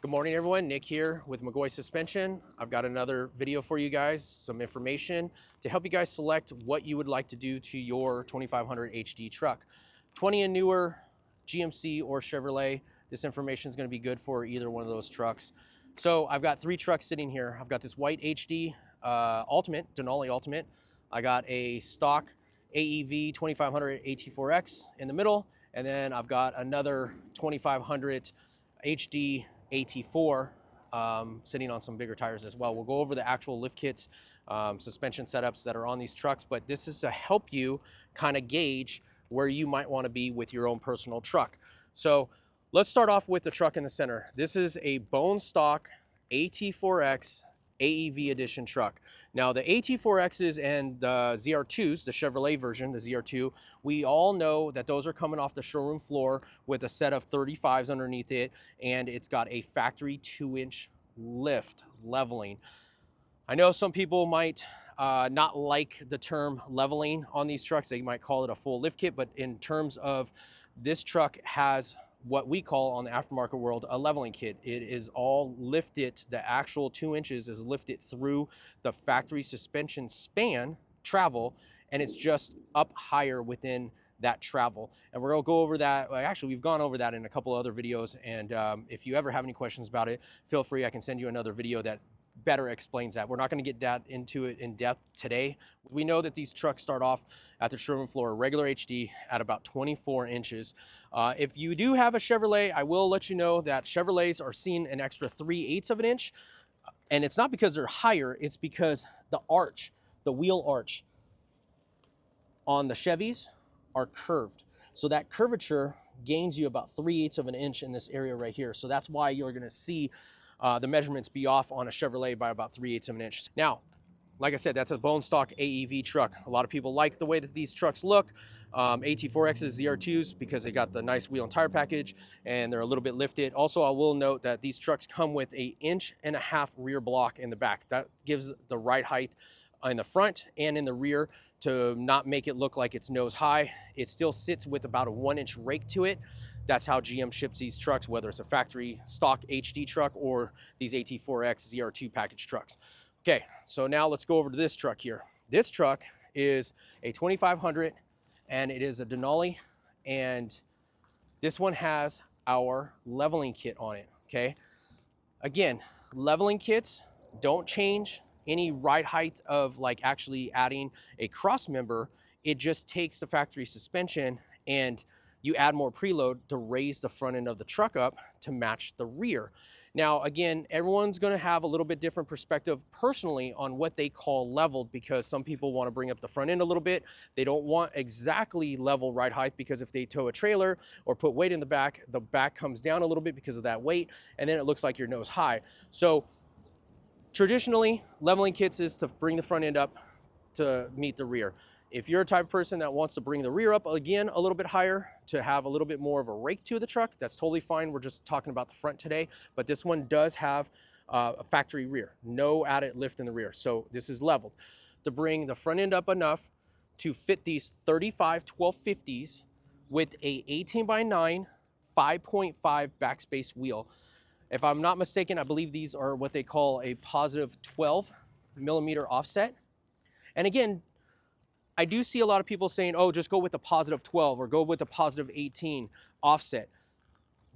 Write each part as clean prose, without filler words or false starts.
Good morning, everyone. Nick here with McGaughys Suspension. I've got another video for you guys, some information to help you guys select what you would like to do to your 2500 HD truck. 20 and newer, GMC or Chevrolet, this information is going to be good for either one of those trucks. So I've got three trucks sitting here. I've got this white HD Ultimate, Denali Ultimate. I got a stock AEV 2500 AT4X in the middle, and then I've got another 2500 HD AT4 sitting on some bigger tires as well. We'll go over the actual lift kits, suspension setups that are on these trucks, but this is to help you kind of gauge where you might want to be with your own personal truck. So let's start off with the truck in the center. This is a bone stock AT4X AEV edition truck. Now the AT4Xs and the ZR2s, the Chevrolet version, the ZR2, we all know that those are coming off the showroom floor with a set of 35s underneath it, and it's got a factory 2-inch lift leveling. I know some people might not like the term leveling on these trucks. They might call it a full lift kit, but in terms of this truck has what we call on the aftermarket world a leveling kit. It is all lifted, the actual 2 inches is lifted through the factory suspension span travel, and it's just up higher within that travel. And we're gonna go over that. Actually, we've gone over that in a couple other videos, and if you ever have any questions about it, feel free, I can send you another video that better explains that. We're not going to get that into it in depth today. We know that these trucks start off at the showroom floor, regular HD, at about 24 inches. If you do have a Chevrolet, I will let you know that Chevrolets are seeing an extra 3/8 of an inch. And it's not because they're higher, it's because the arch, the wheel arch on the Chevys are curved. So that curvature gains you about 3/8 of an inch in this area right here. So that's why you're going to see the measurements be off on a Chevrolet by about 3/8 of an inch. Now, like I said, that's a bone stock AEV truck. A lot of people like the way that these trucks look. AT4Xs, ZR2s, because they got the nice wheel and tire package and they're a little bit lifted. Also, I will note that these trucks come with an 1.5-inch rear block in the back. That gives the right height in the front and in the rear to not make it look like it's nose high. It still sits with about a 1-inch rake to it. That's how GM ships these trucks, whether it's a factory stock HD truck or these AT4X ZR2 package trucks. Okay, so now let's go over to this truck here. This truck is a 2500 and it is a Denali, and this one has our leveling kit on it, okay? Again, leveling kits don't change any ride height of like actually adding a cross member. It just takes the factory suspension and you add more preload to raise the front end of the truck up to match the rear. Now, again, everyone's gonna have a little bit different perspective personally on what they call leveled, because some people wanna bring up the front end a little bit. They don't want exactly level ride height, because if they tow a trailer or put weight in the back comes down a little bit because of that weight, and then it looks like you're nose high. So traditionally, leveling kits is to bring the front end up to meet the rear. If you're a type of person that wants to bring the rear up again a little bit higher to have a little bit more of a rake to the truck, that's totally fine. We're just talking about the front today, but this one does have a factory rear, no added lift in the rear. So this is leveled to bring the front end up enough to fit these 35 1250s with a 18x9 5.5 backspace wheel. If I'm not mistaken, I believe these are what they call a positive 12mm offset. And again, I do see a lot of people saying, oh, just go with the positive 12 or go with the positive 18 offset.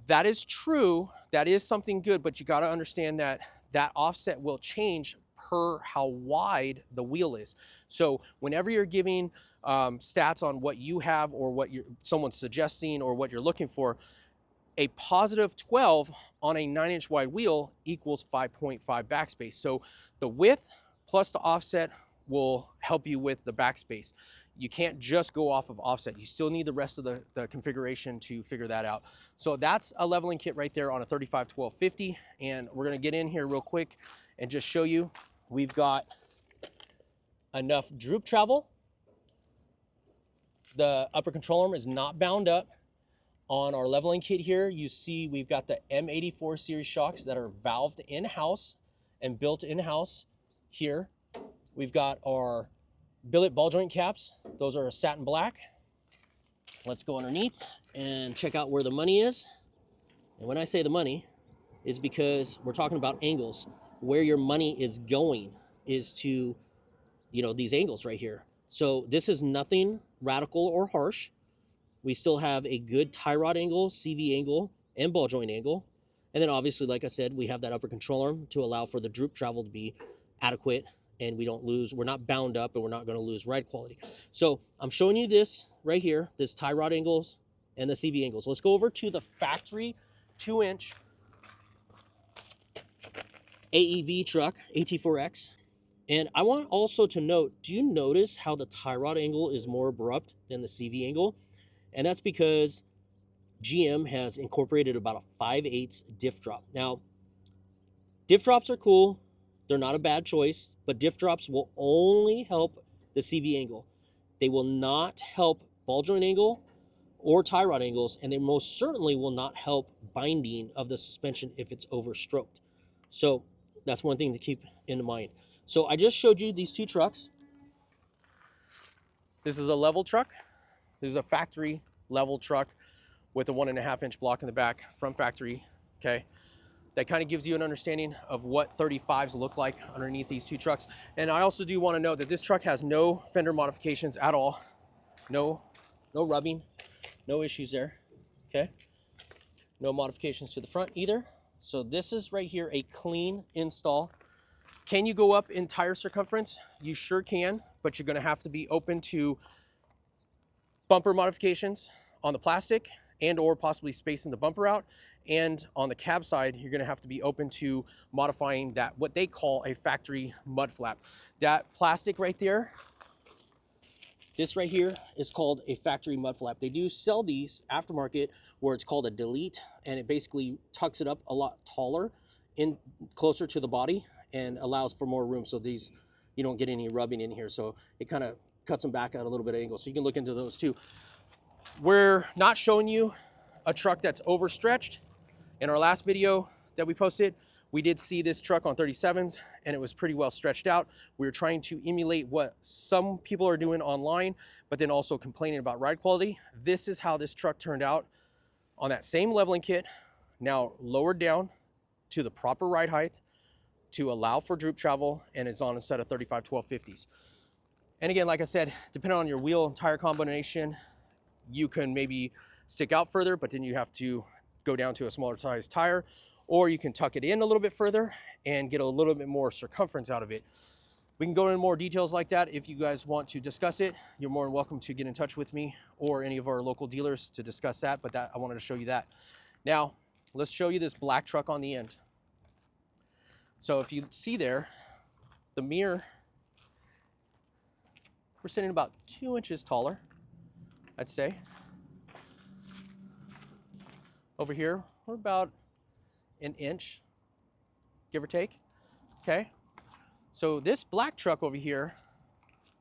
That is true. That is something good, but you got to understand that that offset will change per how wide the wheel is. So whenever you're giving stats on what you have or what someone's suggesting or what you're looking for, a positive 12 on a 9-inch wide wheel equals 5.5 backspace. So the width plus the offset will help you with the backspace. You can't just go off of offset. You still need the rest of the configuration to figure that out. So that's a leveling kit right there on a 35 1250. And we're gonna get in here real quick and just show you, we've got enough droop travel. The upper control arm is not bound up. On our leveling kit here, you see we've got the M84 series shocks that are valved in-house and built in-house here. We've got our billet ball joint caps. Those are satin black. Let's go underneath and check out where the money is. And when I say the money, is because we're talking about angles. Where your money is going is to, you know, these angles right here. So this is nothing radical or harsh. We still have a good tie rod angle, CV angle, and ball joint angle. And then obviously, like I said, we have that upper control arm to allow for the droop travel to be adequate, and we don't lose, we're not bound up, and we're not going to lose ride quality. So I'm showing you this right here, this tie rod angles and the CV angles. Let's go over to the factory 2-inch AEV truck, AT4X. And I want also to note, do you notice how the tie rod angle is more abrupt than the CV angle? And that's because GM has incorporated about a 5/8 diff drop. Now, diff drops are cool. They're not a bad choice, but diff drops will only help the CV angle. They will not help ball joint angle or tie rod angles, and they most certainly will not help binding of the suspension if it's overstroked. So that's one thing to keep in mind. So I just showed you these two trucks. This is a level truck. This is a factory level truck with a 1.5-inch block in the back from factory, okay? That kind of gives you an understanding of what 35s look like underneath these two trucks. And I also do want to note that this truck has no fender modifications at all. No rubbing, no issues there, okay? No modifications to the front either. So this is right here a clean install. Can you go up in tire circumference? You sure can, but you're gonna have to be open to bumper modifications on the plastic and or possibly spacing the bumper out. And on the cab side, you're gonna have to be open to modifying that, what they call a factory mud flap. That plastic right there, this right here is called a factory mud flap. They do sell these aftermarket where it's called a delete, and it basically tucks it up a lot taller in closer to the body and allows for more room. So these, you don't get any rubbing in here. So it kind of cuts them back at a little bit of angle. So you can look into those too. We're not showing you a truck that's overstretched. In our last video that we posted, we did see this truck on 37s and it was pretty well stretched out. We were trying to emulate what some people are doing online, but then also complaining about ride quality. This is how this truck turned out on that same leveling kit, now lowered down to the proper ride height to allow for droop travel, and it's on a set of 35 1250s. And again, like I said, depending on your wheel and tire combination, you can maybe stick out further, but then you have to go down to a smaller size tire, or you can tuck it in a little bit further and get a little bit more circumference out of it. We can go into more details like that. If you guys want to discuss it, you're more than welcome to get in touch with me or any of our local dealers to discuss that, but I wanted to show you that. Now, let's show you this black truck on the end. So if you see there, the mirror, we're sitting about 2 inches taller, I'd say. Over here, we're about an inch, give or take, okay? So this black truck over here,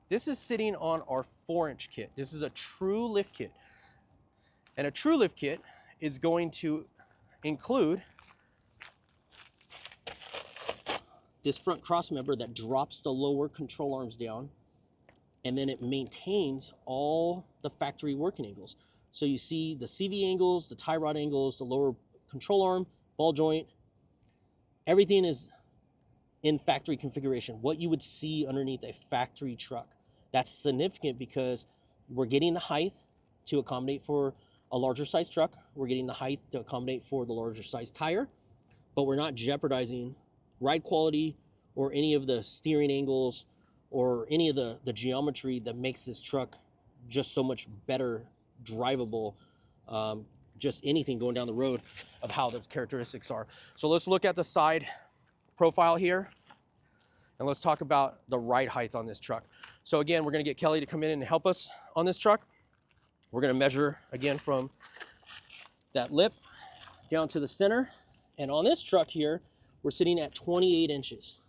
this is sitting on our 4-inch kit. This is a true lift kit. And a true lift kit is going to include this front cross member that drops the lower control arms down, and then it maintains all the factory working angles. So you see the CV angles, the tie rod angles, the lower control arm, ball joint, everything is in factory configuration, what you would see underneath a factory truck. That's significant because we're getting the height to accommodate for a larger size truck. We're getting the height to accommodate for the larger size tire, but we're not jeopardizing ride quality or any of the steering angles or any of the geometry that makes this truck just so much better drivable, just anything going down the road of how the characteristics are. So let's look at the side profile here and let's talk about the ride height on this truck. So again, we're gonna get Kelly to come in and help us on this truck. We're gonna measure again from that lip down to the center. And on this truck here, we're sitting at 28 inches,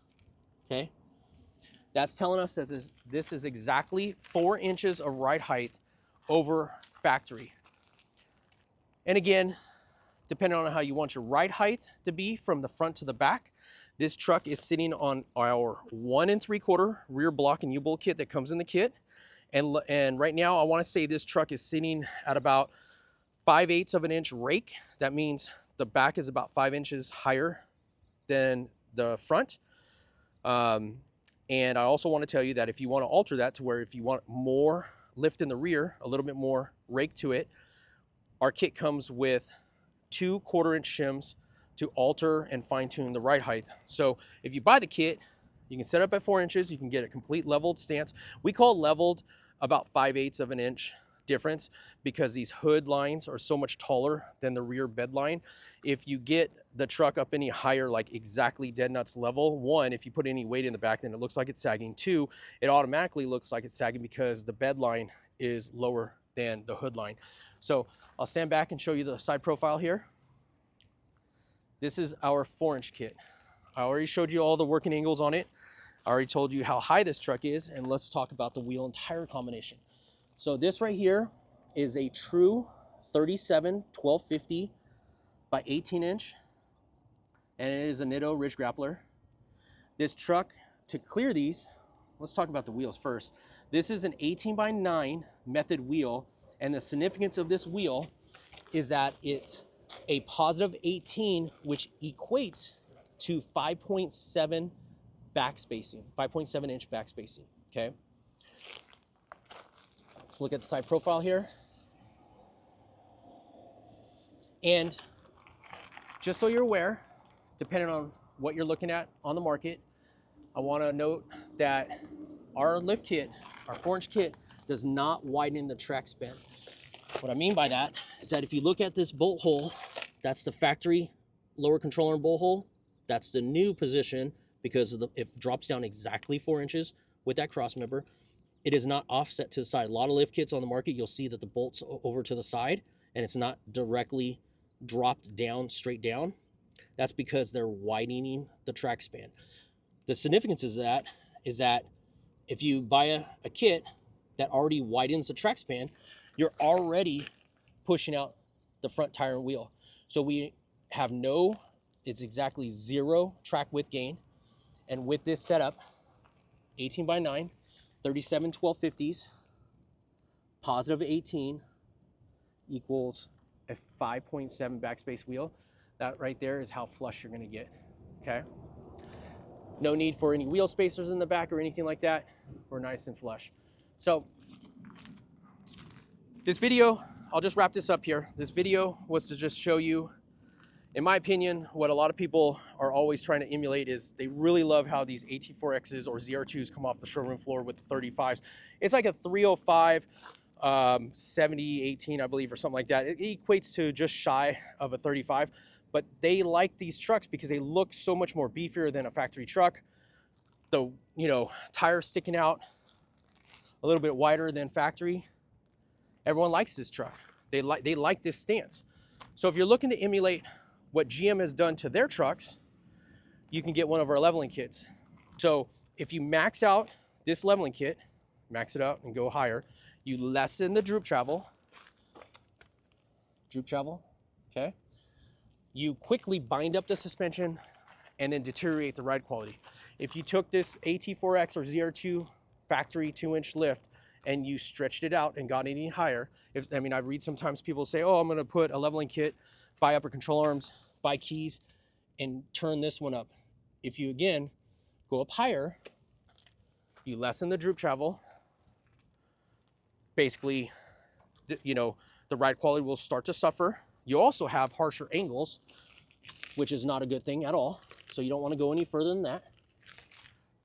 okay? That's telling us this is exactly 4 inches of ride height over factory. And again, depending on how you want your ride height to be from the front to the back, this truck is sitting on our 1 3/4 rear block and Ubolt kit that comes in the kit. And right now, I want to say this truck is sitting at about 5/8 of an inch rake. That means the back is about 5 inches higher than the front. And I also want to tell you that if you want to alter that to where if you want more lift in the rear, a little bit more rake to it, our kit comes with 2 1/4-inch shims to alter and fine tune the ride height. So if you buy the kit, you can set up at 4 inches, you can get a complete leveled stance. We call leveled about 5/8 of an inch difference because these hood lines are so much taller than the rear bed line. If you get the truck up any higher, like exactly dead nuts level, one, if you put any weight in the back, then it looks like it's sagging. Two, it automatically looks like it's sagging because the bed line is lower than the hood line. So I'll stand back and show you the side profile here. This is our 4-inch kit. I already showed you all the working angles on it. I already told you how high this truck is, and let's talk about the wheel and tire combination. So this right here is a true 37 1250 by 18 inch, and it is a Nitto Ridge Grappler. This truck, to clear these, let's talk about the wheels first. This is an 18 by 9 method wheel, and the significance of this wheel is that it's a positive 18, which equates to 5.7 back spacing, 5.7 inch back spacing, okay? Let's look at the side profile here. And just so you're aware, depending on what you're looking at on the market, I want to note that our lift kit, our 4-inch kit, does not widen the track span. What I mean by that is that if you look at this bolt hole, that's the factory lower control arm bolt hole. That's the new position because of it drops down exactly 4 inches with that cross member. It is not offset to the side. A lot of lift kits on the market, you'll see that the bolt's over to the side and it's not directly dropped down, straight down. That's because they're widening the track span. The significance is that if you buy a kit that already widens the track span, you're already pushing out the front tire and wheel. So we have it's exactly 0 track width gain. And with this setup, 18 by 9, 37 1250s, positive 18 equals a 5.7 backspace wheel. That right there is how flush you're gonna get, okay? No need for any wheel spacers in the back or anything like that. We're nice and flush. So this video, I'll just wrap this up here. This video was to just show you, in my opinion, what a lot of people are always trying to emulate is they really love how these AT4Xs or ZR2s come off the showroom floor with the 35s. It's like a 305, 70, 18, I believe, or something like that. It equates to just shy of a 35, but they like these trucks because they look so much more beefier than a factory truck. The, tires sticking out a little bit wider than factory. Everyone likes this truck. They like this stance. So if you're looking to emulate what GM has done to their trucks, you can get one of our leveling kits. So if you max out this leveling kit, max it out and go higher, you lessen the droop travel, okay? You quickly bind up the suspension and then deteriorate the ride quality. If you took this AT4X or ZR2 factory 2-inch lift and you stretched it out and got any higher, I read sometimes people say, oh, I'm gonna put a leveling kit, buy upper control arms, buy keys, and turn this one up. If you, again, go up higher, you lessen the droop travel, basically, the ride quality will start to suffer. You also have harsher angles, which is not a good thing at all. So you don't want to go any further than that.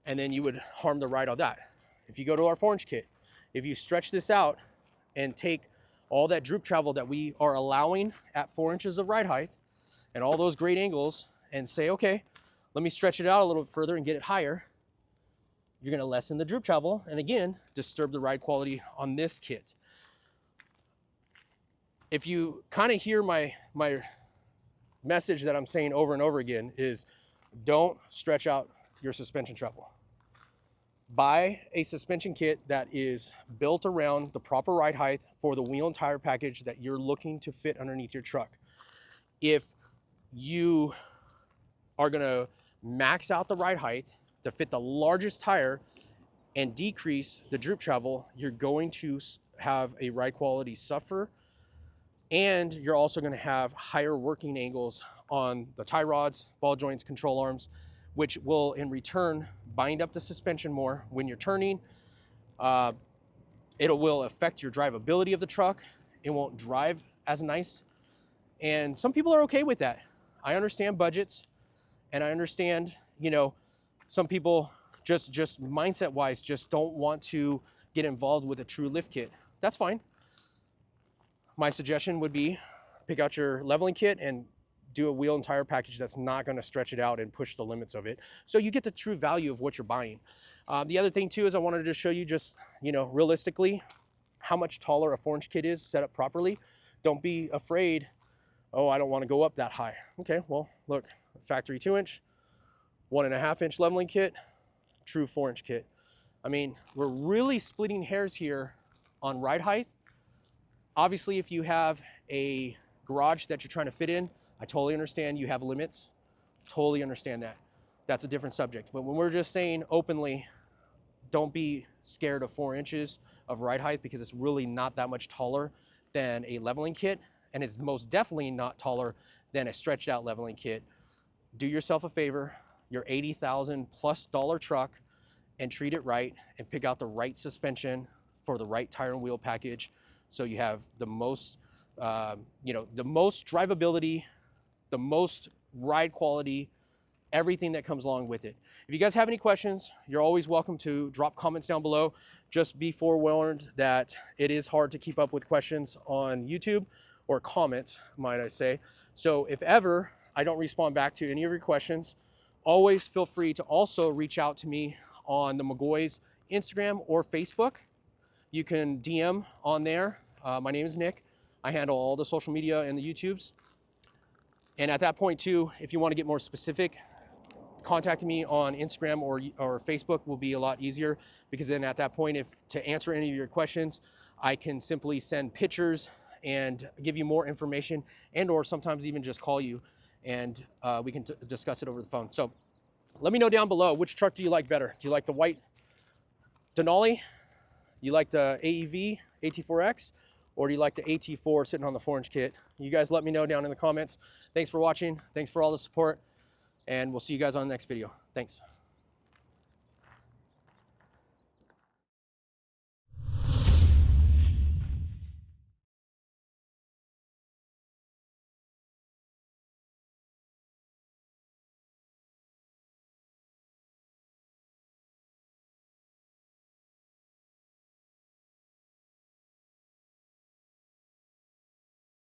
And then you would harm the ride on that. If you go to our 4-inch kit, if you stretch this out and take all that droop travel that we are allowing at 4 inches of ride height and all those great angles and say, okay, let me stretch it out a little bit further and get it higher, you're going to lessen the droop travel and again, disturb the ride quality on this kit. If you kind of hear my message that I'm saying over and over again is don't stretch out your suspension travel. Buy a suspension kit that is built around the proper ride height for the wheel and tire package that you're looking to fit underneath your truck. If you are gonna max out the ride height to fit the largest tire and decrease the droop travel, you're going to have a ride quality suffer And you're also going to have higher working angles on the tie rods, ball joints, control arms, which will in return bind up the suspension more when you're turning. It will affect your drivability of the truck. It won't drive as nice. And some people are okay with that. I understand budgets, and I understand, you know, some people just mindset wise just don't want to get involved with a true lift kit. That's fine. My suggestion would be pick out your leveling kit and do a wheel and tire package that's not going to stretch it out and push the limits of it, so you get the true value of what you're buying. The other thing too is I wanted to show you just, you know, realistically how much taller a 4-inch kit is set up properly. Don't be afraid, oh, I don't want to go up that high. Okay, well, look, factory 2-inch, 1.5-inch leveling kit, true 4-inch kit. I mean, we're really splitting hairs here on ride height. Obviously, if you have a garage that you're trying to fit in, I totally understand you have limits. Totally understand that. That's a different subject. But when we're just saying openly, don't be scared of 4 inches of ride height, because it's really not that much taller than a leveling kit, and it's most definitely not taller than a stretched out leveling kit. Do yourself a favor, your $80,000+ truck, and treat it right and pick out the right suspension for the right tire and wheel package, so you have the most, you know, the most drivability, the most ride quality, everything that comes along with it. If you guys have any questions, you're always welcome to drop comments down below. Just be forewarned that it is hard to keep up with questions on YouTube, or comments, might I say. So if ever I don't respond back to any of your questions, always feel free to also reach out to me on the McGaughys Instagram or Facebook. You can DM on there. My name is Nick. I handle all the social media and the YouTubes. And at that point too, if you want to get more specific, contacting me on Instagram or Facebook will be a lot easier, because then at that point, if to answer any of your questions, I can simply send pictures and give you more information, and or sometimes even just call you, and we can discuss it over the phone. So let me know down below, which truck do you like better? Do you like the white Denali? You like the AEV AT4X? Or do you like the AT4 sitting on the 4-inch kit? You guys let me know down in the comments. Thanks for watching. Thanks for all the support. And we'll see you guys on the next video. Thanks.